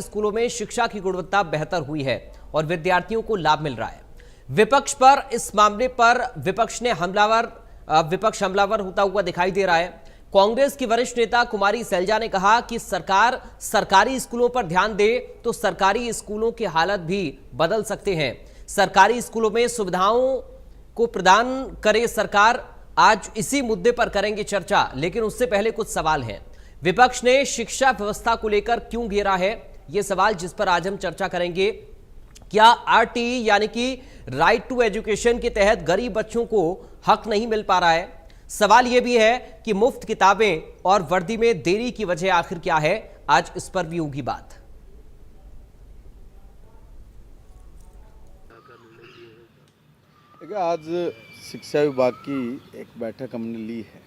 स्कूलों में शिक्षा की गुणवत्ता बेहतर हुई है और विद्यार्थियों को लाभ मिल रहा है। विपक्ष पर इस मामले पर विपक्ष हमलावर होता हुआ दिखाई दे रहा है। कांग्रेस की वरिष्ठ नेता कुमारी सैलजा ने कहा कि सरकार सरकारी स्कूलों पर ध्यान दे तो सरकारी स्कूलों की हालत भी बदल सकते हैं। सरकारी स्कूलों में सुविधाओं को प्रदान करे सरकार। आज इसी मुद्दे पर करेंगे चर्चा, लेकिन उससे पहले कुछ सवाल हैं। विपक्ष ने शिक्षा व्यवस्था को लेकर क्यों घेरा है, ये सवाल जिस पर आज हम चर्चा करेंगे। क्या आरटीई यानी कि राइट टू एजुकेशन के तहत गरीब बच्चों को हक नहीं मिल पा रहा है? सवाल यह भी है कि मुफ्त किताबें और वर्दी में देरी की वजह आखिर क्या है? आज इस पर भी होगी बात। आज शिक्षा विभाग की एक बैठक हमने ली है,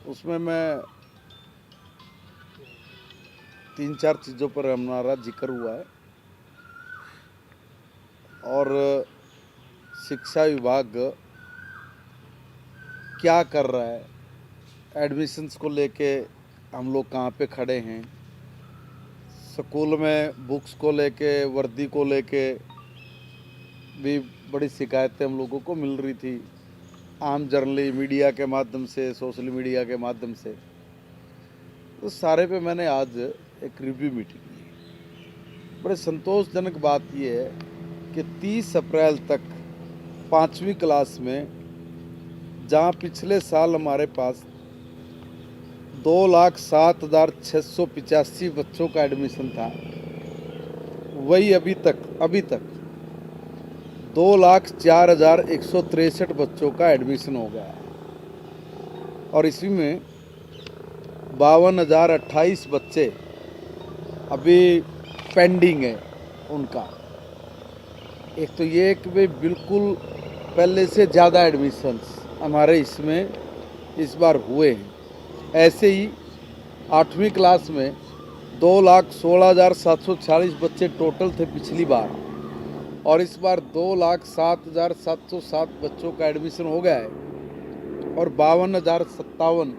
उसमें मैं 3-4 चीज़ों पर हमारा जिक्र हुआ है और शिक्षा विभाग क्या कर रहा है, एडमिशन्स को लेके हम लोग कहाँ पे खड़े हैं, स्कूल में बुक्स को लेके वर्दी को लेके भी बड़ी शिकायतें हम लोगों को मिल रही थी, आम जनरली मीडिया के माध्यम से, सोशल मीडिया के माध्यम से। तो सारे पे मैंने आज एक रिव्यू मीटिंग ली। बड़े संतोषजनक बात यह है कि 30 अप्रैल तक 5वीं क्लास में, जहां पिछले साल हमारे पास 2,07,685 बच्चों का एडमिशन था, वही अभी तक 2,04,163 बच्चों का एडमिशन हो गया और इसी में 52,028 बच्चे अभी पेंडिंग है उनका। एक तो ये कि भाई बिल्कुल पहले से ज़्यादा एडमिशन्स हमारे इसमें इस बार हुए हैं। ऐसे ही 8वीं क्लास में 2,16,746 बच्चे टोटल थे पिछली बार, और इस बार 2,07,707 बच्चों का एडमिशन हो गया है और 52,057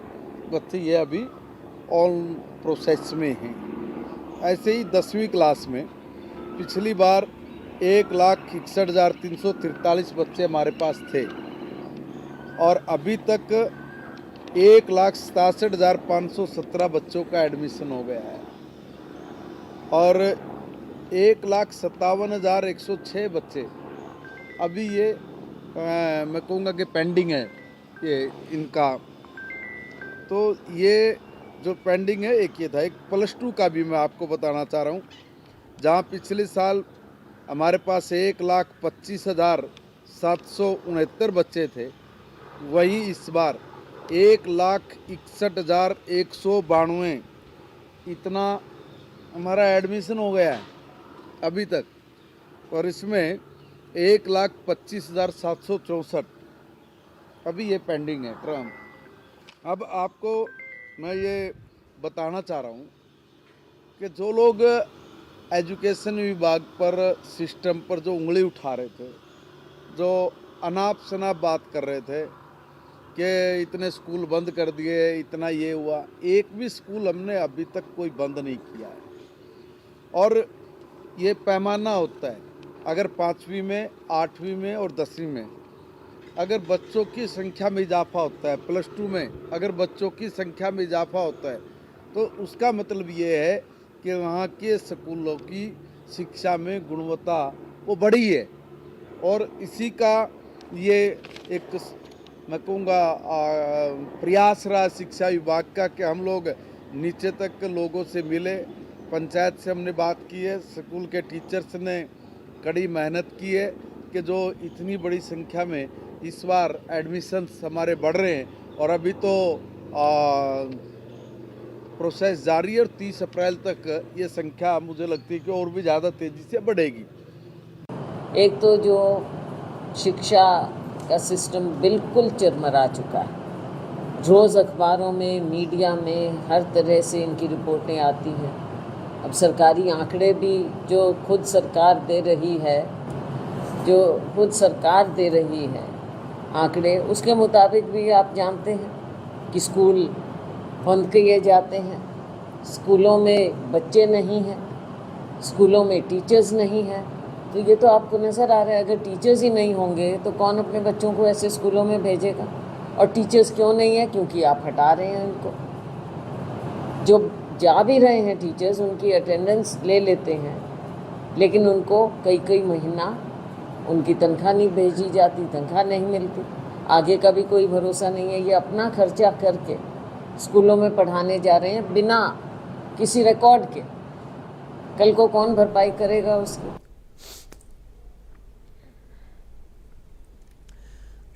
बच्चे ये अभी ऑन प्रोसेस में हैं। ऐसे ही 10वीं क्लास में पिछली बार 1,61,343 बच्चे हमारे पास थे और अभी तक 1,67,517 बच्चों का एडमिशन हो गया है और 1,57,106 बच्चे अभी ये मैं कहूँगा कि पेंडिंग है ये इनका। तो ये जो पेंडिंग है, एक ये था। एक +2 का भी मैं आपको बताना चाह रहा हूँ, जहाँ पिछले साल हमारे पास 1,25,769 बच्चे थे, वही इस बार 1,61,192 इतना हमारा एडमिशन हो गया है अभी तक, और इसमें 1,25,764 अभी ये पेंडिंग है टर्म। अब आपको मैं ये बताना चाह रहा हूँ कि जो लोग एजुकेशन विभाग पर, सिस्टम पर जो उंगली उठा रहे थे, जो अनाप शनाप बात कर रहे थे कि इतने स्कूल बंद कर दिए, इतना ये हुआ, एक भी स्कूल हमने अभी तक कोई बंद नहीं किया है। और ये पैमाना होता है, अगर 5वीं में, 8वीं में और 10वीं में अगर बच्चों की संख्या में इजाफा होता है, +2 में अगर बच्चों की संख्या में इजाफा होता है, तो उसका मतलब ये है कि वहाँ के स्कूलों की शिक्षा में गुणवत्ता वो बढ़ी है। और इसी का ये एक मैं कहूँगा प्रयास रहा शिक्षा विभाग का कि हम लोग नीचे तक लोगों से मिले, पंचायत से हमने बात की है, स्कूल के टीचर्स ने कड़ी मेहनत की है कि जो इतनी बड़ी संख्या में इस बार एडमिशन्स हमारे बढ़ रहे हैं और अभी तो प्रोसेस जारी है और 30 अप्रैल तक ये संख्या मुझे लगती है कि और भी ज़्यादा तेज़ी से बढ़ेगी। एक तो जो शिक्षा का सिस्टम बिल्कुल चरमरा चुका है, रोज़ अखबारों में, मीडिया में हर तरह से इनकी रिपोर्टें आती हैं। अब सरकारी आंकड़े भी जो खुद सरकार दे रही है आंकड़े, उसके मुताबिक भी आप जानते हैं कि स्कूल बंद किए जाते हैं, स्कूलों में बच्चे नहीं हैं, स्कूलों में टीचर्स नहीं है, तो ये तो आपको नज़र आ रहा है। अगर टीचर्स ही नहीं होंगे तो कौन अपने बच्चों को ऐसे स्कूलों में भेजेगा? और टीचर्स क्यों नहीं है? क्योंकि आप हटा रहे हैं उनको। जो जा भी रहे हैं टीचर्स, उनकी अटेंडेंस ले लेते हैं, लेकिन उनको कई कई महीना उनकी तनख्वाह नहीं भेजी जाती, तनख्वाह नहीं मिलती, आगे का भी कोई भरोसा नहीं है। ये अपना खर्चा करके स्कूलों में पढ़ाने जा रहे हैं बिना किसी रिकॉर्ड के। कल को कौन भरपाई करेगा उसकी?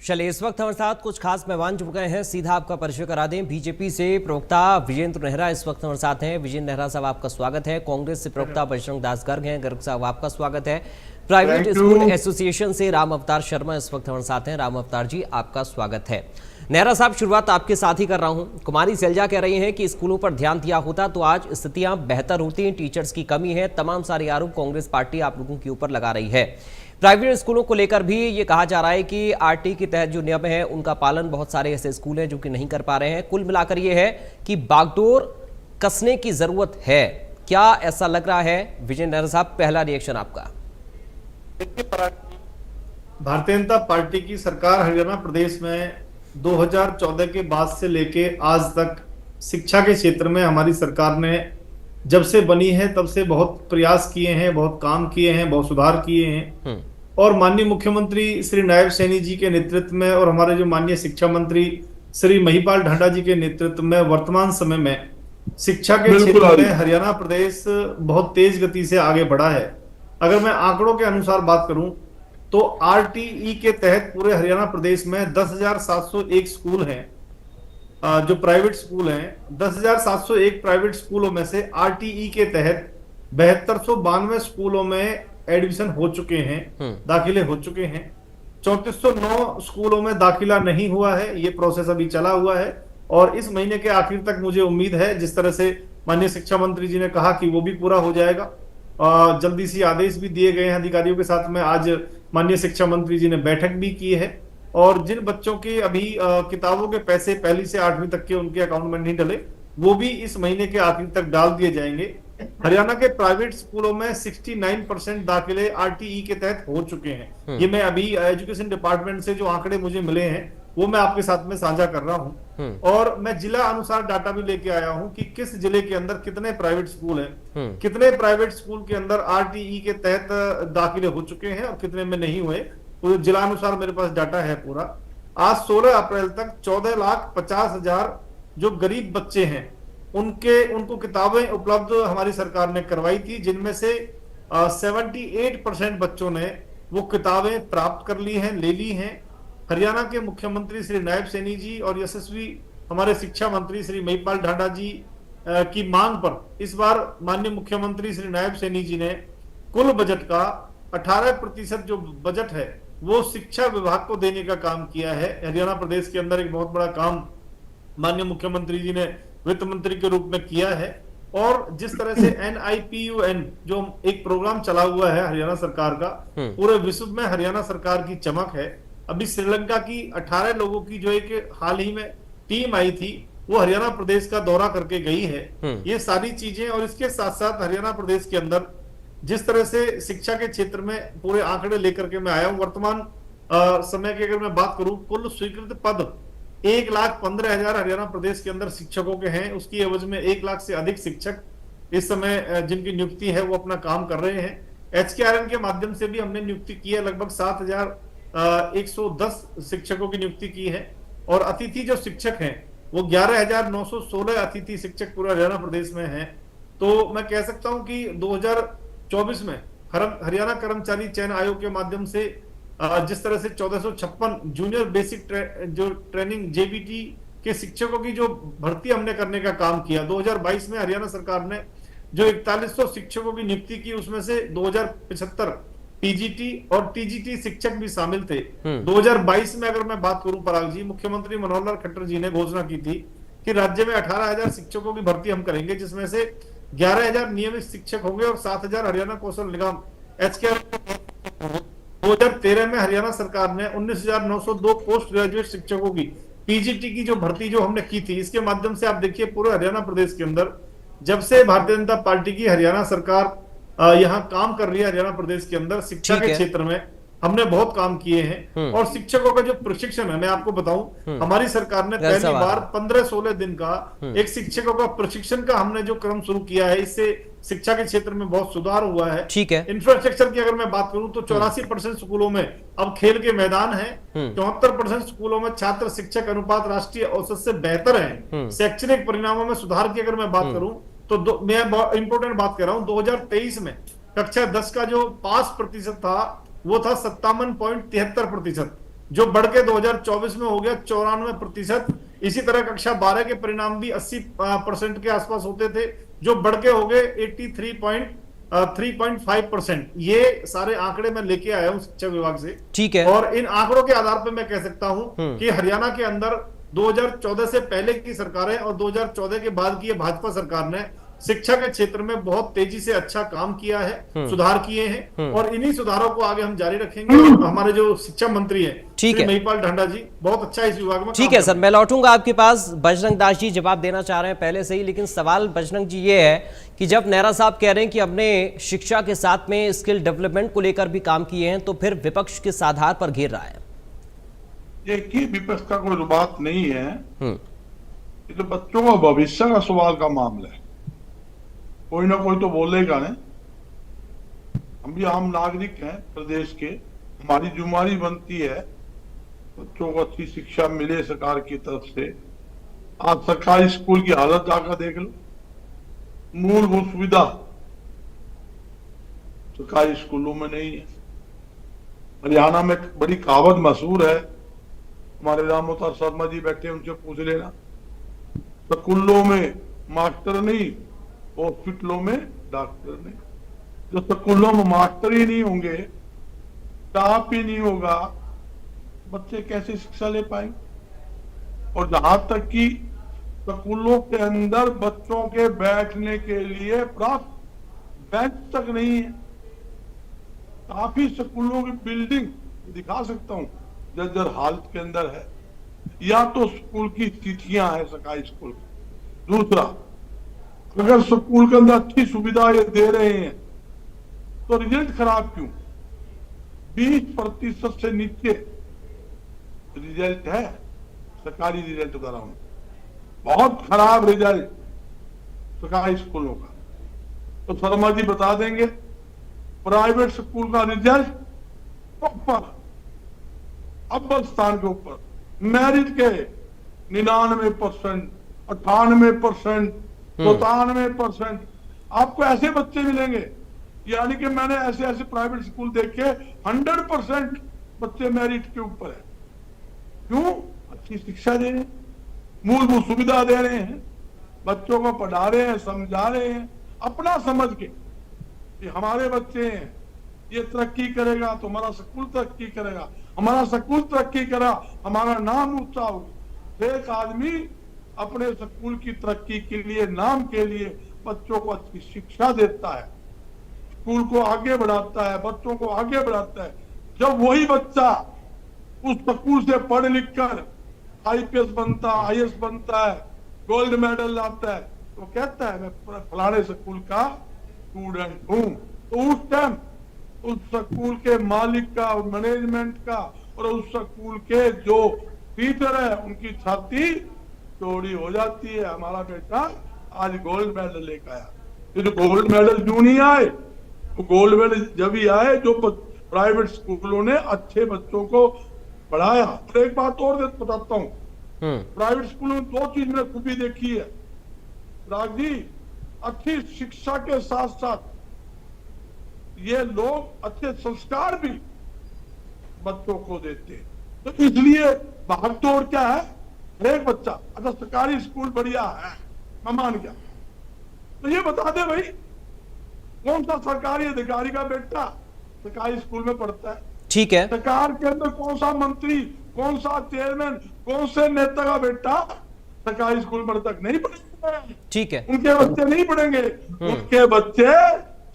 चलिए, इस वक्त हमारे साथ कुछ खास मेहमान जुड़ गए हैं, सीधा आपका परिचय करा दें। बीजेपी से प्रवक्ता विजेंद्र नेहरा इस वक्त हमारे साथ हैं। विजेंद्र नेहरा साहब, आपका स्वागत है। कांग्रेस से प्रवक्ता बजरंग दास गर्ग हैं। गर्ग साहब, आपका स्वागत है। प्राइवेट स्कूल एसोसिएशन से राम अवतार शर्मा इस वक्त हमारे साथ हैं। राम अवतार जी, आपका स्वागत है। नेहरा साहब, शुरुआत आपके साथ ही कर रहा हूं। कुमारी सैलजा कह रही हैं कि स्कूलों पर ध्यान दिया होता तो आज स्थितियां बेहतर होती। टीचर्स की कमी है, तमाम सारे आरोप कांग्रेस पार्टी आप लोगों के ऊपर लगा रही है। प्राइवेट स्कूलों को लेकर भी ये कहा जा रहा है कि आरटी के तहत जो नियम है उनका पालन बहुत सारे ऐसे स्कूल हैं जो कि नहीं कर पा रहे हैं। कुल मिलाकर ये है कि बागडोर कसने की जरूरत है। क्या ऐसा लग रहा है? विजेंद्र नेहरा साहब, पहला रिएक्शन आपका। भारतीय जनता पार्टी की सरकार हरियाणा प्रदेश में 2014 के बाद से लेके आज तक शिक्षा के क्षेत्र में हमारी सरकार ने जब से बनी है तब से बहुत प्रयास किए हैं, बहुत काम किए हैं, बहुत सुधार किए हैं। और माननीय मुख्यमंत्री श्री नायब सैनी जी के नेतृत्व में और हमारे जो माननीय शिक्षा मंत्री श्री महिपाल ढांडा जी के नेतृत्व में वर्तमान समय में शिक्षा के क्षेत्र में हरियाणा प्रदेश बहुत तेज गति से आगे बढ़ा है। अगर मैं आंकड़ों के अनुसार बात करूं तो आरटीई के तहत पूरे हरियाणा प्रदेश में 10,701 स्कूल हैं जो प्राइवेट स्कूल हैं। 10,701 प्राइवेट स्कूलों में से आरटीई के तहत 7292 स्कूलों में एडमिशन हो चुके हैं, दाखिले हो चुके हैं। 3409 स्कूलों में दाखिला नहीं हुआ है, ये प्रोसेस अभी चला हुआ है और इस महीने के आखिर तक मुझे उम्मीद है, जिस तरह से माननीय शिक्षा मंत्री जी ने कहा कि वो भी पूरा हो जाएगा। जल्दी से आदेश भी दिए गए हैं अधिकारियों के साथ में। आज माननीय शिक्षा मंत्री जी ने बैठक भी की है और जिन बच्चों के अभी किताबों के पैसे पहली से 8वीं तक के उनके अकाउंट में नहीं डले, वो भी इस महीने के आखिर तक डाल दिए जाएंगे। हरियाणा के प्राइवेट स्कूलों में 69% दाखिले आरटीई के तहत हो चुके हैं। ये मैं अभी एजुकेशन डिपार्टमेंट से जो आंकड़े मुझे मिले हैं वो मैं आपके साथ में साझा कर रहा हूं। और मैं जिला अनुसार डाटा भी लेके आया हूं कि किस जिले के अंदर कितने प्राइवेट स्कूल हैं, कितने प्राइवेट स्कूल के अंदर आरटीई के तहत दाखिले हो चुके हैं और कितने में नहीं हुए। तो जिला अनुसार मेरे पास डाटा है पूरा। आज 16 अप्रैल तक 14,50,000 जो गरीब बच्चे हैं उनको किताबें उपलब्ध हमारी सरकार ने करवाई थी, जिनमें से 78% बच्चों ने वो किताबें प्राप्त कर ली हैं, ले ली हैं। हरियाणा के मुख्यमंत्री श्री नायब सैनी जी और यशस्वी हमारे शिक्षा मंत्री श्री महिपाल ढांडा जी की मांग पर इस बार माननीय मुख्यमंत्री श्री नायब सैनी जी ने कुल बजट का 18% जो बजट है वो शिक्षा विभाग को देने का काम किया है। हरियाणा प्रदेश के अंदर एक बहुत बड़ा काम माननीय मुख्यमंत्री जी ने वित्त मंत्री के रूप में किया है। और जिस तरह से NIPUN जो एक प्रोग्राम चला हुआ है हरियाणा सरकार का, पूरे विश्व में हरियाणा सरकार की चमक है। अभी श्रीलंका की 18 लोगों की जो एक हाल ही में टीम आई थी वो हरियाणा प्रदेश का दौरा करके गई है। ये सारी चीजें और इसके साथ साथ हरियाणा प्रदेश के अंदर जिस तरह से शिक्षा के क्षेत्र में पूरे आंकड़े लेकर के मैं आया हूं, वर्तमान समय की अगर मैं बात करूं, कुल स्वीकृत पद 1,15,000 हरियाणा प्रदेश के अंदर शिक्षकों के हैं। उसकी एवज में 1 लाख से अधिक शिक्षक इस समय जिनकी नियुक्ति है वो अपना काम कर रहे हैं। HKRN के माध्यम से भी हमने नियुक्ति की है, लगभग 7,110 शिक्षकों की नियुक्ति की है। और अतिथि जो शिक्षक हैं वो 11,916 अतिथि शिक्षक पूरा हरियाणा प्रदेश में हैं। तो मैं कह सकता हूं कि 2024 में हरियाणा कर्मचारी चयन आयोग के माध्यम से जिस तरह से 1456 जूनियर बेसिक जो ट्रेनिंग JBT के शिक्षकों की जो भर्ती हमने करने का काम किया, 2022 में हरियाणा सरकार ने जो 4100 शिक्षकों की नियुक्ति की, उसमें से 2075 PGT और TGT शिक्षक भी शामिल थे। 2022 में अगर मैं बात करूं पराग जी, मुख्यमंत्री मनोहर लाल खट्टर जी ने घोषणा की थी कि राज्य में 18,000 शिक्षकों की भर्ती हम करेंगे, जिसमें से 11,000 नियमित शिक्षक होंगे और 7,000 हरियाणा कौशल निगम HKRN। 2013 में हरियाणा सरकार ने 19,902 पोस्ट ग्रेजुएट शिक्षकों की PGT की जो भर्ती जो हमने की थी, इसके माध्यम से आप देखिए पूरे हरियाणा प्रदेश के अंदर जब से भारतीय जनता पार्टी की हरियाणा सरकार यहाँ काम कर रही है हरियाणा प्रदेश के अंदर शिक्षा ठीक के है। क्षेत्र में। हमने बहुत काम किए हैं और शिक्षकों का जो प्रशिक्षण है, मैं आपको बताऊं, हमारी सरकार ने पहली सवाल बार है। 15-16 दिन का एक शिक्षकों का प्रशिक्षण का हमने जो क्रम शुरू किया है, इससे शिक्षा के क्षेत्र में बहुत सुधार हुआ है। ठीक है। इंफ्रास्ट्रक्चर की अगर मैं बात करूं तो 84% स्कूलों में अब खेल के मैदान है, 74% स्कूलों में छात्र शिक्षक अनुपात राष्ट्रीय औसत से बेहतर है। शैक्षणिक परिणामों में सुधार की अगर मैं बात करूं तो मैं इंपोर्टेंट बात कर रहा हूं, 2023 में कक्षा 10 का जो पास प्रतिशत था वो था 57.73%, जो बढ़ के 2024 में हो गया 94%। इसी तरह कक्षा 12 के परिणाम भी 80% के आसपास होते थे, जो बढ़ के हो गए 83.5%। ये सारे आंकड़े मैं लेके आया हूं शिक्षा विभाग से। ठीक है। और इन आंकड़ों के आधार पर मैं कह सकता हूं कि हरियाणा के अंदर 2014 से पहले की सरकारें और 2014 के बाद की भाजपा सरकार ने शिक्षा के क्षेत्र में बहुत तेजी से अच्छा काम किया है, सुधार किए हैं, और इन्हीं सुधारों को आगे हम जारी रखेंगे। हमारे जो शिक्षा मंत्री हैं, ठीक है, महिपाल ढांडा जी बहुत अच्छा इस विभाग में ठीक है सर, मैं लौटूंगा आपके पास। बजरंग दास जी जवाब देना चाह रहे हैं पहले से ही, लेकिन सवाल बजरंग जी ये है कि जब नेहरा साहब कह रहे हैं कि हमने शिक्षा के साथ में स्किल डेवलपमेंट को लेकर भी काम किए हैं, तो फिर विपक्ष किस आधार पर घेर रहा है? देखिए, विपक्ष का कोई बात नहीं है, ये तो बच्चों का भविष्य का सवाल का मामला है। कोई ना कोई तो बोलेगा ना। हम भी आम नागरिक हैं प्रदेश के, हमारी जिम्मेदारी बनती है बच्चों को अच्छी शिक्षा मिले सरकार की तरफ से। आज सरकारी स्कूल की हालत जाकर देख लो, मूलभूत सुविधा सरकारी स्कूलों में नहीं है। हरियाणा में बड़ी कहावत मशहूर है, हमारे राम अवतार शर्मा जी बैठे, उनसे पूछ लेना, स्कूलों में मास्टर नहीं, हॉस्पिटलों में डॉक्टर नहीं। जो स्कूलों में मास्टर ही नहीं होंगे, स्टाफ ही नहीं होगा, बच्चे कैसे शिक्षा ले पाएंगे? और जहां तक कि स्कूलों के अंदर बच्चों के बैठने के लिए प्राप्त बेंच तक नहीं है। काफी स्कूलों की बिल्डिंग दिखा सकता हूं जर्जर हालत के अंदर है, या तो स्कूल की स्थितियां हैं सरकारी स्कूल की। दूसरा, अगर स्कूल के अंदर अच्छी सुविधा ये दे रहे हैं तो रिजल्ट खराब क्यों? 20% से नीचे रिजल्ट है सरकारी रिजल्ट बता रहा हूं, बहुत खराब रिजल्ट सरकारी स्कूलों का। तो शर्मा जी बता देंगे, प्राइवेट स्कूल का रिजल्ट ऊपर, अव्वल स्थान के ऊपर, मेरिट के 99%, 98%, 97%। आपको ऐसे बच्चे मिलेंगे, यानी कि मैंने ऐसे ऐसे प्राइवेट स्कूल देखे 100% बच्चे मेरिट के ऊपर है। क्यों? अच्छी शिक्षा दे रहे हैं, मूलभूत सुविधा दे रहे हैं, बच्चों को पढ़ा रहे हैं, समझा रहे हैं, अपना समझ के कि हमारे बच्चे हैं, ये तरक्की करेगा तो हमारा स्कूल तरक्की करेगा, हमारा स्कूल तरक्की करा हमारा नाम ऊंचा होगा। एक आदमी अपने स्कूल की तरक्की के लिए, नाम के लिए बच्चों को अच्छी शिक्षा देता है, स्कूल को आगे बढ़ाता है, बच्चों को आगे बढ़ाता है। जब वही बच्चा उस स्कूल से पढ़ लिख कर IPS बनता, IAS बनता है, गोल्ड मेडल लाता है, तो कहता है मैं फलाने स्कूल का स्टूडेंट हूं। तो उस टाइम उस स्कूल के मालिक का, मैनेजमेंट का और उस स्कूल के जो टीचर है उनकी छाती चौड़ी हो जाती है, हमारा बेटा आज गोल्ड मेडल लेकर आया। तो गोल्ड मेडल क्यों नहीं आए? तो गोल्ड मेडल जब ही आए जो प्राइवेट स्कूलों ने अच्छे बच्चों को पढ़ाया। तो एक बात और बताता हूँ, प्राइवेट स्कूलों में दो चीज मैंने खूबी देखी है राज जी, अच्छी शिक्षा के साथ साथ ये लोग अच्छे संस्कार भी बच्चों को देते हैं। तो इसलिए भागदौड़ क्या है, एक बच्चा अच्छा सरकारी स्कूल बढ़िया है, मैं मान गया, तो ये बता दे भाई कौन सा सरकारी अधिकारी का बेटा सरकारी स्कूल में पढ़ता है? ठीक है। सरकार के अंदर कौन सा मंत्री, कौन सा चेयरमैन, कौन से नेता का बेटा सरकारी स्कूल में तक नहीं पढ़ेंगे? ठीक है, उनके बच्चे नहीं पढ़ेंगे, उनके बच्चे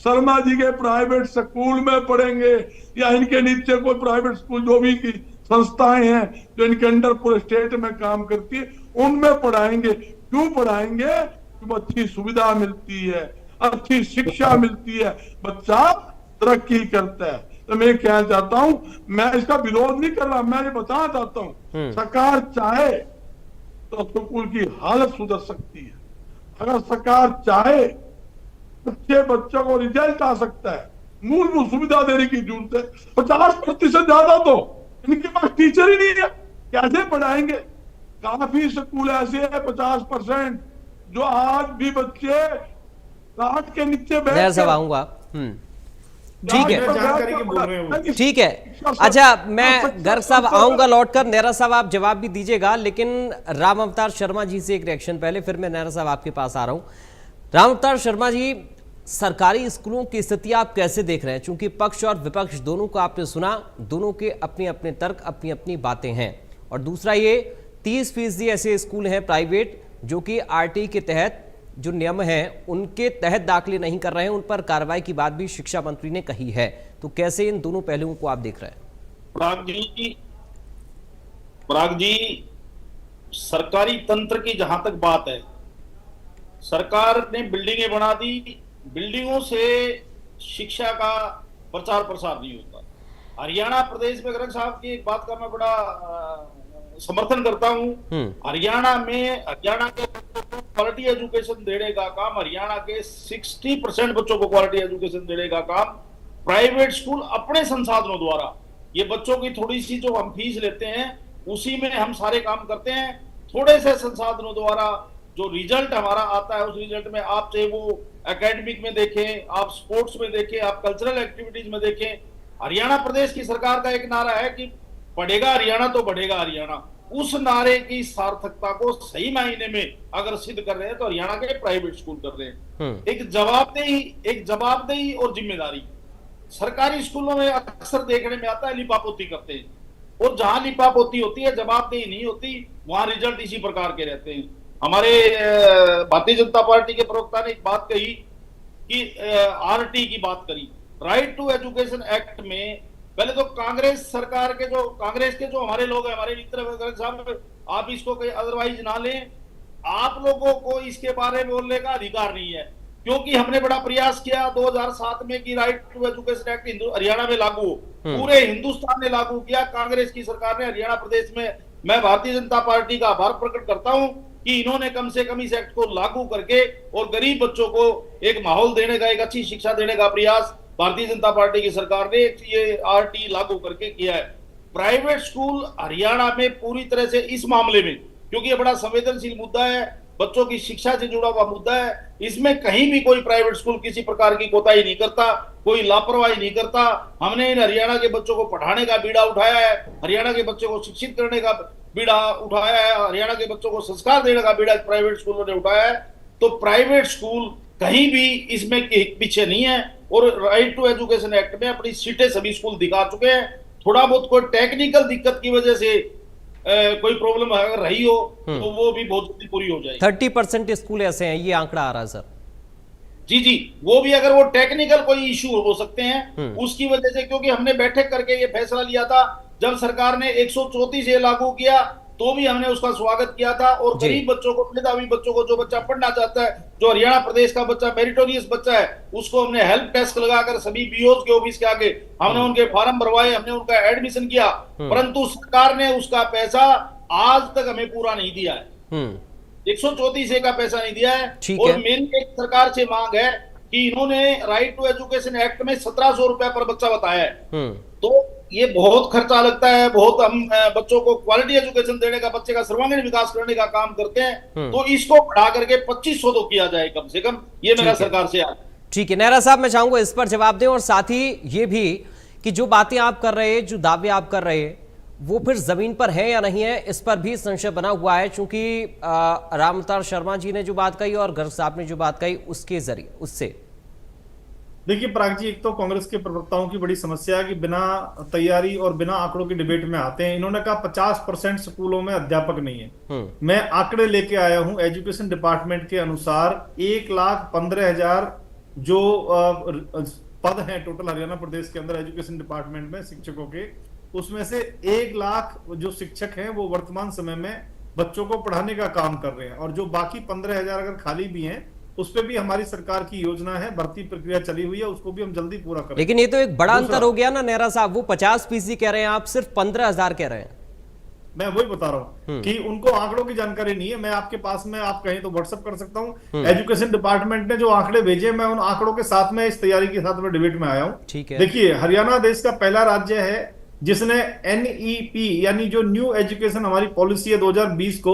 शर्मा जी के प्राइवेट स्कूल में पढ़ेंगे, या इनके नीचे कोई प्राइवेट स्कूल जो भी की संस्थाएं हैं जो इनके अंडर पूरे स्टेट में काम करती है उनमें पढ़ाएंगे। क्यों पढ़ाएंगे? क्योंकि अच्छी सुविधा मिलती है, अच्छी शिक्षा मिलती है, बच्चा तरक्की करता है। तो मैं कहना चाहता हूं, मैं इसका विरोध नहीं कर रहा, मैं ये बताना चाहता हूं, सरकार चाहे तो स्कूल की हालत सुधर सकती है। अगर सरकार चाहे, अच्छे बच्चों को रिजल्ट आ सकता है। मूलभूत सुविधा देने की जरूरत है। 50% ज्यादा तो इनके पास टीचर ही नहीं है, कैसे पढ़ाएंगे? काफी स्कूल ऐसे है 50% जो आज भी बच्चे काट के नीचे बैठ नहर साहब आऊंगा। ठीक है, जानकारी के बोल रहे हैं वो। ठीक है। अच्छा, मैं गर्ग साहब आऊंगा लौटकर, नेहरा साहब आप जवाब भी दीजिएगा, लेकिन राम अवतार शर्मा जी से एक रिएक्शन पहले, फिर मैं नेहरा साहब आपके पास आ रहा हूं। राम अवतार शर्मा जी, सरकारी स्कूलों की स्थिति आप कैसे देख रहे हैं? चूंकि पक्ष और विपक्ष दोनों को आपने सुना, दोनों के अपने अपने तर्क, अपनी अपनी बातें हैं। और दूसरा, ये 30% ऐसे स्कूल हैं प्राइवेट जो कि आरटी के तहत जो नियम हैं उनके तहत दाखिले नहीं कर रहे हैं, उन पर कार्रवाई की बात भी शिक्षा मंत्री ने कही है। तो कैसे इन दोनों पहलुओं को आप देख रहे हैं? पराग जी, सरकारी तंत्र की जहां तक बात है, सरकार ने बिल्डिंगें बना दी, बिल्डिंगों से शिक्षा का प्रचार प्रसार नहीं होता। हरियाणा प्रदेश में गर्ग साहब की एक बात का मैं बड़ा समर्थन करता हूं। हरियाणा के बच्चों को क्वालिटी एजुकेशन देने का काम, हरियाणा के 60% बच्चों को क्वालिटी एजुकेशन देने का काम प्राइवेट स्कूल अपने संसाधनों द्वारा, ये बच्चों की थोड़ी सी जो हम फीस लेते हैं उसी में हम सारे काम करते हैं। थोड़े से संसाधनों द्वारा जो रिजल्ट हमारा आता है, उस रिजल्ट में आप चाहे वो एकेडमिक में देखें, आप स्पोर्ट्स में देखें, आप कल्चरल एक्टिविटीज में देखें। हरियाणा प्रदेश की सरकार का एक नारा है कि पढ़ेगा हरियाणा तो बढ़ेगा हरियाणा। उस नारे की सार्थकता को सही मायने में अगर सिद्ध कर रहे हैं तो हरियाणा के प्राइवेट स्कूल कर रहे हैं। एक जवाबदेही और जिम्मेदारी। सरकारी स्कूलों में अक्सर देखने में आता है लिपापोती करते हैं, और जहां लिपापोती होती है, जवाबदेही नहीं होती, वहां रिजल्ट इसी प्रकार के रहते हैं। हमारे भारतीय जनता पार्टी के प्रवक्ता ने एक बात कही कि आरटी की बात करी, राइट टू एजुकेशन एक्ट में। पहले तो कांग्रेस के जो हमारे लोग हैं, हमारे मित्र साहब, आप इसको कोई अदरवाइज ना लें, आप लोगों को इसके बारे में बोलने का अधिकार नहीं है, क्योंकि हमने बड़ा प्रयास किया 2007 में कि right to education act Haryana में लागू हो, पूरे हिंदुस्तान ने लागू किया, कांग्रेस की सरकार ने हरियाणा प्रदेश में। मैं भारतीय जनता पार्टी का आभार प्रकट करता हूं कि इन्होंने कम से कम इस एक्ट को लागू करके और गरीब बच्चों को एक माहौल देने का, एक अच्छी शिक्षा देने का प्रयास भारतीय जनता पार्टी की सरकार ने ये आरटी लागू करके किया है। प्राइवेट स्कूल हरियाणा में पूरी तरह से इस मामले में, क्योंकि ये बड़ा संवेदनशील मुद्दा है, बच्चों की शिक्षा से जुड़ा हुआ मुद्दा है, इसमें कहीं भी कोई प्राइवेट स्कूल किसी प्रकार की कोताही नहीं करता, कोई लापरवाही नहीं करता। हमने इन हरियाणा के बच्चों को पढ़ाने का बीड़ा उठाया है, हरियाणा के बच्चों को शिक्षित करने का बीड़ा उठाया है, हरियाणा के बच्चों को संस्कार देने का बीड़ा प्राइवेट स्कूलों ने उठाया है। तो प्राइवेट स्कूल कहीं भी इसमें पीछे नहीं है, और राइट टू एजुकेशन एक्ट में अपनी सीटें सभी स्कूल दिखा चुके हैं। थोड़ा बहुत कोई टेक्निकल दिक्कत की वजह से कोई प्रॉब्लम अगर रही हो तो वो भी बहुत जल्दी पूरी हो जाएगी। 30% स्कूल ऐसे हैं, ये आंकड़ा आ रहा है सर। जी, वो भी अगर वो टेक्निकल कोई इश्यू हो सकते हैं उसकी वजह से, क्योंकि हमने बैठक करके ये फैसला लिया था जब सरकार ने 134 ए लागू किया, तो भी हमने उसका स्वागत किया था। और गरीब बच्चों को, मेधावी बच्चों को, जो बच्चा पढ़ना चाहता है, जो हरियाणा प्रदेश का बच्चा मेरिटोरियस बच्चा है, उसको हमने हेल्प डेस्क लगाकर सभी बीओज के ऑफिस के आगे हमने उनके फॉर्म भरवाए, हमने उनका एडमिशन किया, परंतु सरकार ने उसका पैसा आज तक हमें पूरा नहीं दिया है। 134 ए का पैसा नहीं दिया है। और मेरी एक सरकार से मांग है कि इन्होंने राइट टू एजुकेशन एक्ट में 1700 रुपए पर बच्चा बताया है, तो ये बहुत खर्चा लगता है, बहुत हम बच्चों को क्वालिटी एजुकेशन देने का, बच्चे का सर्वांगीण विकास करने का काम करते हैं, तो इसको बढ़ा करके 2500 तो किया जाए कम से कम, ये मेरा सरकार से है। ठीक है नेहरा साहब, मैं चाहूंगा इस पर जवाब दें, और साथ ही ये भी कि जो बातें आप कर रहे हैं, जो दावे आप कर रहे हैं, वो फिर जमीन पर है या नहीं है, इस पर भी संशय बना हुआ है। चूंकि राम अवतार शर्मा जी ने जो बात कही और गर्ग साहब ने जो बात कही, उसके जरिए उससे देखिए पराग जी, एक तो कांग्रेस के प्रवक्ताओं की बड़ी समस्या है कि बिना तैयारी और बिना आंकड़ों की डिबेट में आते हैं। इन्होंने कहा 50% स्कूलों में अध्यापक नहीं है। मैं आंकड़े लेके आया हूं एजुकेशन डिपार्टमेंट के अनुसार, 1,15,000 जो पद हैं टोटल हरियाणा प्रदेश के अंदर एजुकेशन डिपार्टमेंट में शिक्षकों के, उसमें से 1 लाख जो शिक्षक हैं वो वर्तमान समय में बच्चों को पढ़ाने का काम कर रहे हैं, और जो बाकी 15,000 अगर खाली भी हैं उस पर भी हमारी सरकार की योजना है, भर्ती प्रक्रिया चली हुई है, उसको भी हम जल्दी पूरा करेंगे। लेकिन ये तो एक बड़ा अंतर हो गया ना नेहरा साहब, वो 50% कह रहे हैं, आप सिर्फ 15,000 कह रहे हैं। मैं वही बता रहा हूँ कि उनको आंकड़ों की जानकारी नहीं है। मैं आपके पास में, आप कहें तो व्हाट्सएप कर सकता हूँ। एजुकेशन डिपार्टमेंट ने जो आंकड़े भेजे, मैं उन आंकड़ों के साथ में इस तैयारी के साथ में डिबेट में आया हूँ। ठीक है। देखिए, हरियाणा देश का पहला राज्य है जिसने NEP यानी जो न्यू एजुकेशन हमारी पॉलिसी है 2020 को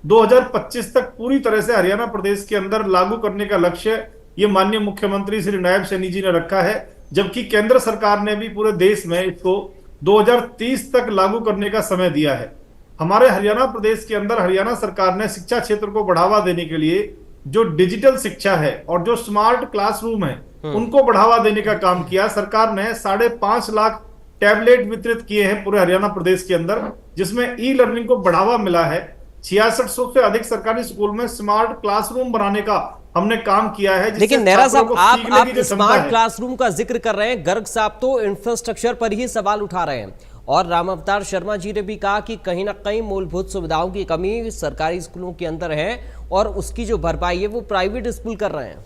2025 तक पूरी तरह से हरियाणा प्रदेश के अंदर लागू करने का लक्ष्य ये माननीय मुख्यमंत्री श्री नायब सैनी जी ने रखा है, जबकि केंद्र सरकार ने भी पूरे देश में इसको 2030 तक लागू करने का समय दिया है। हमारे हरियाणा प्रदेश के अंदर हरियाणा सरकार ने शिक्षा क्षेत्र को बढ़ावा देने के लिए जो डिजिटल शिक्षा है और जो स्मार्ट क्लासरूम है उनको बढ़ावा देने का काम किया। सरकार ने 5.5 लाख टैबलेट वितरित किए हैं पूरे हरियाणा प्रदेश के अंदर, जिसमें ई लर्निंग को बढ़ावा मिला है। 6600 से अधिक सरकारी स्कूल में स्मार्ट क्लासरूम बनाने का हमने काम किया है। लेकिन नेहरा साहब, आप स्मार्ट क्लासरूम का जिक्र कर रहे हैं, गर्ग साहब तो इंफ्रास्ट्रक्चर पर ही सवाल उठा रहे हैं, और राम अवतार शर्मा जी ने भी कहा कि कहीं ना कहीं मूलभूत सुविधाओं की कमी सरकारी स्कूलों के अंदर है और उसकी जो भरपाई है वो प्राइवेट स्कूल कर रहे हैं।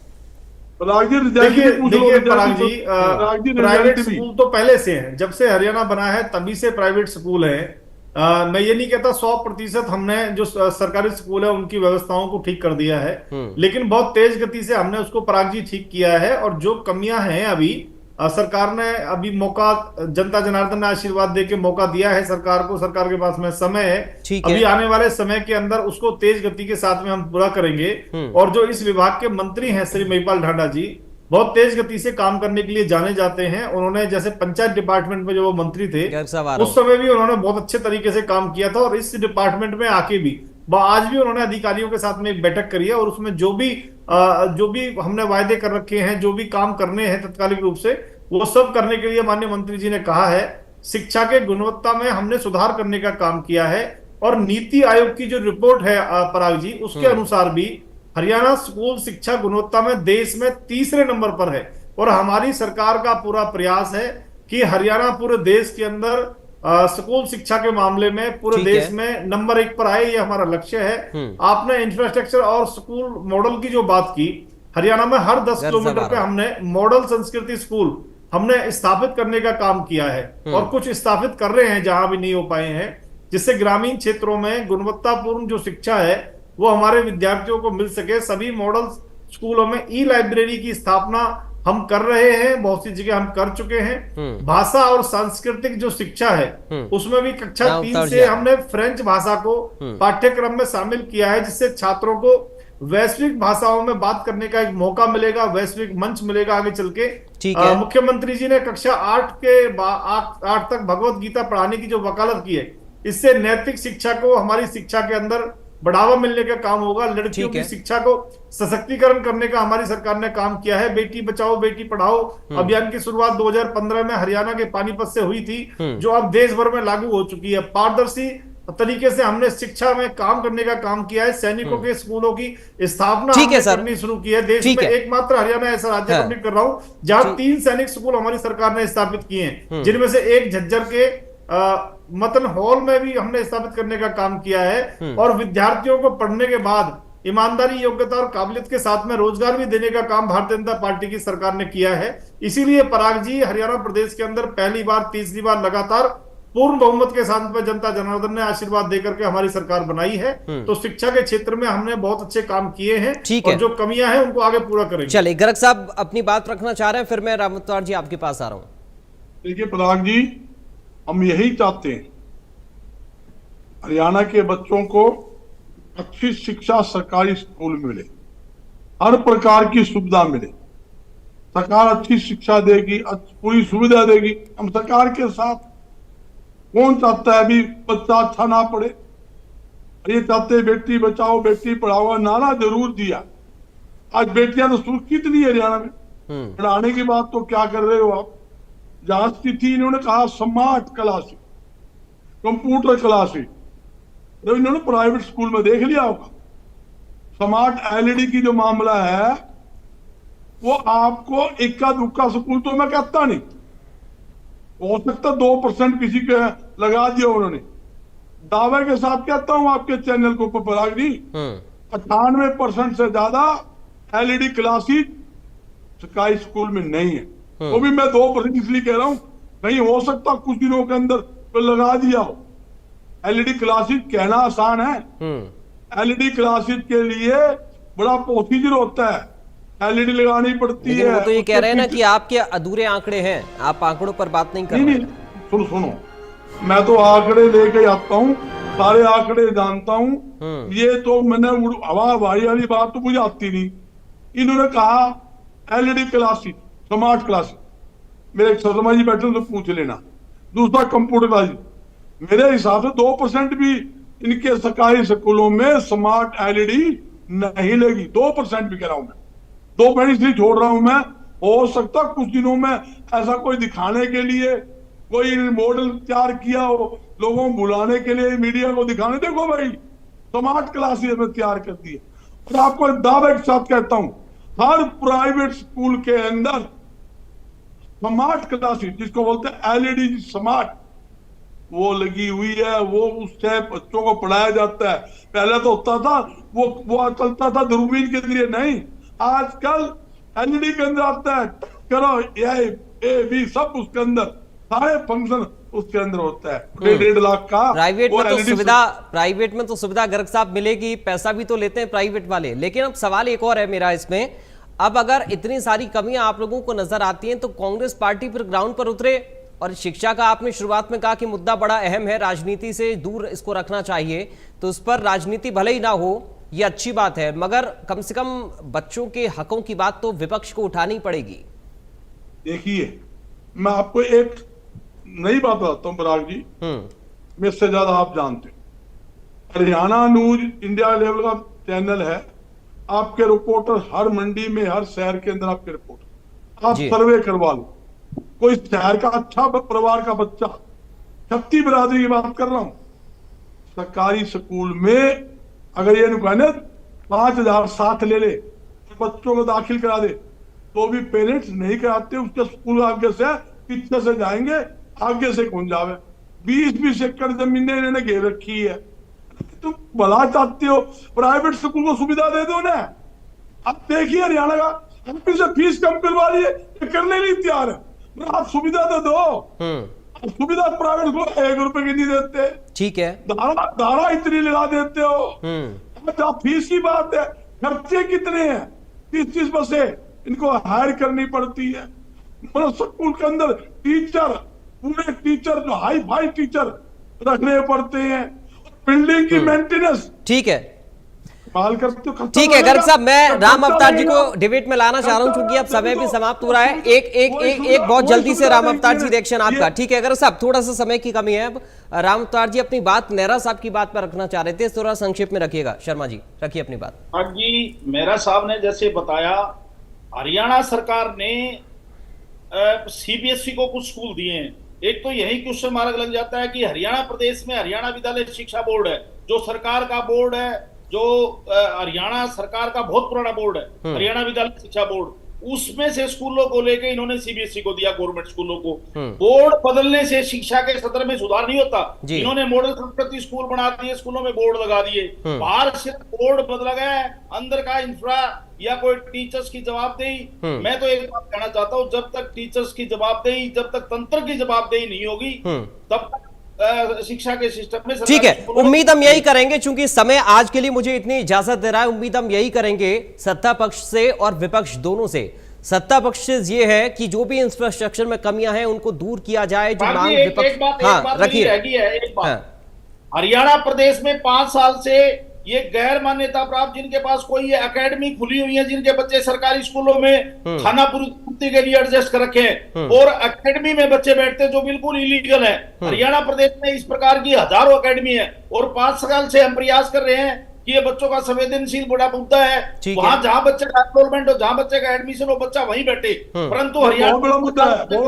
देखिए पराग जी, प्राइवेट स्कूल तो पहले से हैं, जब से हरियाणा बना है तभी से प्राइवेट स्कूल है। मैं ये नहीं कहता 100% हमने जो सरकारी स्कूल है उनकी व्यवस्थाओं को ठीक कर दिया है, लेकिन बहुत तेज गति से हमने उसको पराग जी ठीक किया है। और जो कमियां हैं अभी सरकार ने अभी मौका, जनता जनार्दन ने आशीर्वाद देके मौका दिया है सरकार को, सरकार के पास में समय है, अभी आने वाले समय के अंदर उसको तेज गति के साथ में हम पूरा करेंगे। और जो इस विभाग के मंत्री हैं श्री महिपाल ढांडा जी, बहुत तेज गति से काम करने के लिए जाने जाते हैं। उन्होंने जैसे पंचायत डिपार्टमेंट में जो वो मंत्री थे उस समय भी उन्होंने बहुत अच्छे तरीके से काम किया था, और इस डिपार्टमेंट में आके भी आज भी उन्होंने अधिकारियों के साथ में एक बैठक करी है, और उसमें जो भी हमने वायदे कर रखे हैं, जो भी काम करने हैं तत्कालिक रूप से, वो सब करने के लिए माननीय मंत्री जी ने कहा है। शिक्षा के गुणवत्ता में हमने सुधार करने का काम किया है, और नीति आयोग की जो रिपोर्ट है पराग जी, उसके अनुसार भी हरियाणा स्कूल शिक्षा गुणवत्ता में देश में 3रे नंबर पर है। और हमारी सरकार का पूरा प्रयास है कि हरियाणा पूरे देश के अंदर स्कूल शिक्षा के मामले में पूरे देश में नंबर 1 पर आए, ये हमारा लक्ष्य है। आपने इंफ्रास्ट्रक्चर और स्कूल मॉडल की जो बात की, हरियाणा में हर 10 किलोमीटर पे हमने मॉडल संस्कृति स्कूल हमने स्थापित करने का काम किया है, और कुछ स्थापित कर रहे हैं जहां भी नहीं हो पाए हैं, जिससे ग्रामीण क्षेत्रों में गुणवत्तापूर्ण जो शिक्षा है वो हमारे विद्यार्थियों को मिल सके। सभी मॉडल स्कूलों में ई लाइब्रेरी की स्थापना हम कर रहे हैं, बहुत सी जगह हम कर चुके हैं। भाषा और सांस्कृतिक जो शिक्षा है उसमें भी कक्षा 3 से हमने फ्रेंच भाषा को पाठ्यक्रम में शामिल किया है, जिससे छात्रों को वैश्विक भाषाओं में बात करने का एक मौका मिलेगा, वैश्विक मंच मिलेगा आगे चल के। मुख्यमंत्री जी ने कक्षा 8 तक भगवत गीता पढ़ाने की जो वकालत की है, इससे नैतिक शिक्षा को हमारी शिक्षा के अंदर बढ़ावा मिलने का काम होगा। लड़कियों की शिक्षा को सशक्तिकरण करने का हमारी सरकार ने काम किया है। बेटी बचाओ बेटी पढ़ाओ अभियान की शुरुआत 2015 में हरियाणा के पानीपत से हुई थी, जो अब देश भर में लागू हो चुकी है। पारदर्शी तरीके से हमने शिक्षा में काम करने का काम किया है। सैनिकों के स्कूलों की स्थापना करनी शुरू की है। देश में एकमात्र हरियाणा ऐसा राज्य कंप्लीट कर रहा हूं जहां 3 सैनिक स्कूल हमारी सरकार ने स्थापित किए हैं, जिनमें से एक झज्जर के मतन हॉल में भी हमने स्थापित करने का काम किया है। और विद्यार्थियों को पढ़ने के बाद ईमानदारी, योग्यता और काबिलियत के साथ में रोजगार भी देने का काम भारतीय जनता पार्टी की सरकार ने किया है। इसीलिए पराग जी, हरियाणा प्रदेश के अंदर पहली बार, तीसरी बार लगातार पूर्ण बहुमत के साथ में जनता जनार्दन ने आशीर्वाद देकर के हमारी सरकार बनाई है। तो शिक्षा के क्षेत्र में हमने बहुत अच्छे काम किए हैं, और जो कमियां हैं उनको आगे पूरा करेंगे। चलिए, गर्ग साहब अपनी बात रखना चाह रहे हैं, फिर मैं राम अवतार जी आपके पास आ रहा हूं। देखिए पराग जी, हम यही चाहते हैं हरियाणा के बच्चों को अच्छी शिक्षा सरकारी स्कूल में मिले, हर प्रकार की सुविधा मिले। सरकार अच्छी शिक्षा देगी, पूरी सुविधा देगी, हम सरकार के साथ। कौन चाहता है अभी बच्चा अच्छा ना पढ़े? ये चाहते बेटी बचाओ बेटी पढ़ाओ, नारा जरूर दिया। आज बेटियां तो सुरक्षित नहीं है हरियाणा में। पढ़ाने की बात तो क्या कर रहे हो आप? जहां स्थिति इन्होंने कहा स्मार्ट क्लास, कंप्यूटर क्लास, तो इन्होंने प्राइवेट स्कूल में देख लिया होगा। स्मार्ट एलईडी की जो मामला है वो आपको इक्का दुक्का स्कूल तो मैं कहता नहीं, हो सकता 2% किसी के लगा दिया उन्होंने। दावे के साथ कहता हूं आपके चैनल को पराग जी, 98% से ज्यादा एलईडी क्लासेस सरकारी स्कूल में नहीं है। वो भी मैं 2% इसलिए कह रहा हूं, कहीं हो सकता कुछ दिनों के अंदर तो लगा दिया हो। एलईडी क्लासेस कहना आसान है, एलईडी क्लासेस के लिए बड़ा प्रोसीजर होता है, एलईडी लगानी पड़ती लेकिन है। वो तो ये कह रहे हैं ना कि आपके अधूरे आंकड़े हैं, आप आंकड़ों पर बात नहीं कर रहे नहीं, सुनो, मैं तो आंकड़े लेके आता हूँ, सारे आंकड़े जानता हूँ। ये तो मैंने हवा हवाई वाली बात तो मुझे आती नहीं। इन्होंने कहा एलईडी क्लासेस, स्मार्ट क्लासेस, मेरे एक शर्मा जी बैठे तो पूछ लेना। दूसरा कंप्यूटर क्लासेस, मेरे हिसाब से 2% भी इनके सरकारी स्कूलों में स्मार्ट एलईडी नहीं लगी। 2% भी कह रहा हूं मैं, 2% इसलिए छोड़ रहा हूं मैं। हो सकता कुछ दिनों में ऐसा कोई दिखाने के लिए कोई मॉडल तैयार किया हो, लोगों को बुलाने के लिए, मीडिया को दिखाने, देखो भाई स्मार्ट क्लासेस में तैयार कर दी है। और आपको दावे के साथ कहता हूं, हर प्राइवेट स्कूल के अंदर स्मार्ट क्लासेस, जिसको बोलते हैं एलईडी स्मार्ट, वो लगी हुई है। वो उससे बच्चों को पढ़ाया जाता है। पहले तो होता था वो चलता था दूरबीन के जरिए, नहीं, आजकल एलईडी के अंदर आता है, करो ए बी सब उसके अंदर, सारे फंक्शन उसके अंदर होता है। 1.5 लाख का प्राइवेट में तो सुविधा गर्ग साहब मिलेगी, पैसा भी तो लेते हैं प्राइवेट वाले। लेकिन अब सवाल एक और है मेरा इसमें, अब अगर इतनी सारी कमियां आप लोगों को नजर आती हैं तो कांग्रेस पार्टी फिर ग्राउंड पर उतरे। और शिक्षा का आपने शुरुआत में कहा कि मुद्दा बड़ा अहम है, राजनीति से दूर इसको रखना चाहिए, तो उस पर राजनीति भले ही ना हो, ये अच्छी बात है, मगर कम से कम बच्चों के हकों की बात तो विपक्ष को उठानी पड़ेगी। देखिए, मैं आपको एक नई बात बताता हूं पराग जी, मेरे से ज्यादा आप जानते हैं। हरियाणा न्यूज इंडिया लेवल का चैनल है, आपके रिपोर्टर हर मंडी में, हर शहर के अंदर आपके रिपोर्टर, आप सर्वे करवा लो। कोई शहर का अच्छा परिवार का बच्चा, छत्ती बिरादरी की बात कर रहा हूं, सरकारी स्कूल में अगर ये कहने 5,000 साथ ले ले, बच्चों को दाखिल करा दे, तो भी पेरेंट्स नहीं कराते। उसके स्कूल आगे से पीछे से जाएंगे, आगे से कौन जावे। 20-20 एकड़ जमीनें इन्होंने घेर रखी है। तुम भला चाहते हो, प्राइवेट स्कूल को सुविधा दे दो ना। अब देखिए हरियाणा का एमपी से फीस कम करवा लिए, करने नहीं तैयार है। आप सुविधा तो दो, सुविधा प्राइवेट को 1 रुपए की नहीं देते, ठीक है, दारा इतनी लगा देते हो। आप फीस की बात है, खर्चे कितने हैं, 30-30 बसें इनको हायर करनी पड़ती है। मतलब स्कूल के अंदर टीचर, पूरे टीचर जो हाई फाई टीचर रखने पड़ते हैं, बिल्डिंग की मेंटेनेंस, ठीक है, ठीक है गर्ग साहब, मैं राम अवतार जी को डिबेट में लाना चाह रहा हूं, क्योंकि अब समय भी समाप्त हो रहा है। एक बहुत जल्दी से राम अवतार जी रिएक्शन आपका। ठीक है गर्ग साहब, थोड़ा सा समय की कमी है। अब राम अवतार जी अपनी बात नेहरा साहब की बात पर रखना चाह रहे थे, थोड़ा संक्षेप में रखिएगा। शर्मा जी रखिए अपनी बात। हाँ जी, मेहरा साहब ने जैसे बताया, हरियाणा सरकार ने सीबीएसई को कुछ स्कूल दिए हैं। एक तो यही क्वेश्चन मार्क लग जाता है कि हरियाणा प्रदेश में हरियाणा विद्यालय शिक्षा बोर्ड है, जो सरकार का बोर्ड है, जो हरियाणा सरकार का बहुत पुराना बोर्ड है, हरियाणा विद्यालय शिक्षा बोर्ड, उसमें से स्कूलों को लेके इन्होंने सीबीएसई को दिया, गवर्नमेंट स्कूलों को। बोर्ड बदलने से शिक्षा के सत्र में सुधार नहीं होता। इन्होंने मॉडल संस्कृति स्कूल बना दिए, स्कूलों में बोर्ड लगा दिए। बाहर सिर्फ बोर्ड बदला गया है, अंदर का इंफ्रा या कोई टीचर्स की जवाबदेही। मैं तो एक बात कहना चाहता हूं, जब तक टीचर्स की जवाबदेही, जब तक तंत्र की जवाबदेही नहीं होगी, तब तक शिक्षा के सिस्टम में। ठीक है, उम्मीद हम यही करेंगे, चूंकि समय आज के लिए मुझे इतनी इजाजत दे रहा है। उम्मीद हम यही करेंगे सत्ता पक्ष से और विपक्ष दोनों से। सत्ता पक्ष से ये है कि जो भी इंफ्रास्ट्रक्चर में कमियां हैं उनको दूर किया जाए, जो मांग विपक्ष। हाँ रखिए, हरियाणा प्रदेश में 5 साल से ये गैर मान्यता प्राप्त, जिनके पास कोई एकेडमी खुली हुई है, जिनके बच्चे सरकारी स्कूलों में खाना पूर्ति के लिए एडजस्ट कर रखे हैं, और एकेडमी में बच्चे बैठते हैं जो बिल्कुल इलीगल है। हरियाणा प्रदेश में इस प्रकार की हजारों एकेडमी है, और 5 साल से हम प्रयास कर रहे हैं कि ये बच्चों का संवेदनशील बड़ा मुद्दा है। वहां जहां बच्चे का एनरोलमेंट हो, जहां बच्चे का एडमिशन हो, बच्चा वहीं बैठे, परंतु हरियाणा